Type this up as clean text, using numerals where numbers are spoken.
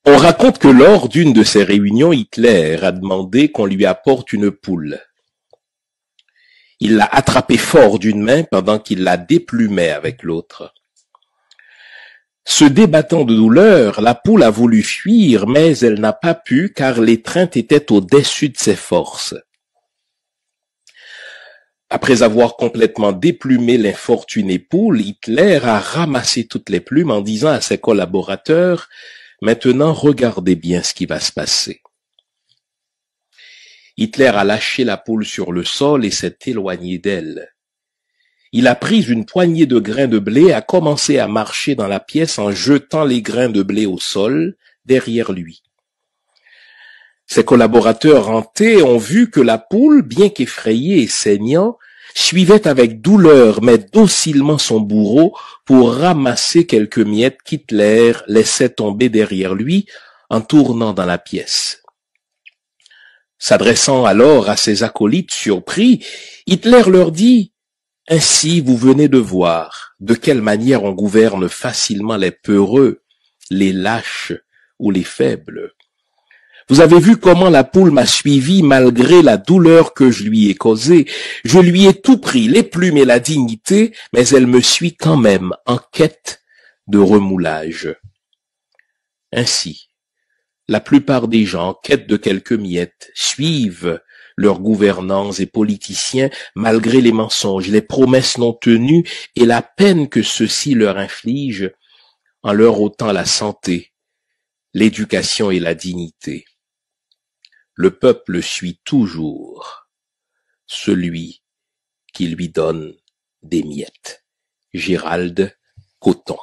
On raconte que lors d'une de ces réunions, Hitler a demandé qu'on lui apporte une poule. Il l'a attrapée fort d'une main pendant qu'il la déplumait avec l'autre. Se débattant de douleur, la poule a voulu fuir, mais elle n'a pas pu car l'étreinte était au-dessus de ses forces. Après avoir complètement déplumé l'infortunée poule, Hitler a ramassé toutes les plumes en disant à ses collaborateurs « Maintenant, regardez bien ce qui va se passer ». Hitler a lâché la poule sur le sol et s'est éloigné d'elle. Il a pris une poignée de grains de blé et a commencé à marcher dans la pièce en jetant les grains de blé au sol derrière lui. Ses collaborateurs hantés ont vu que la poule, bien qu'effrayée et saignant, suivait avec douleur mais docilement son bourreau pour ramasser quelques miettes qu'Hitler laissait tomber derrière lui en tournant dans la pièce. S'adressant alors à ses acolytes surpris, Hitler leur dit « Ainsi vous venez de voir de quelle manière on gouverne facilement les peureux, les lâches ou les faibles. Vous avez vu comment la poule m'a suivi malgré la douleur que je lui ai causée. Je lui ai tout pris, les plumes et la dignité, mais elle me suit quand même en quête de remoulage. » Ainsi, la plupart des gens en quête de quelques miettes suivent leurs gouvernants et politiciens malgré les mensonges, les promesses non tenues et la peine que ceux-ci leur infligent en leur ôtant la santé, l'éducation et la dignité. Le peuple suit toujours celui qui lui donne des miettes. Gérald Coton.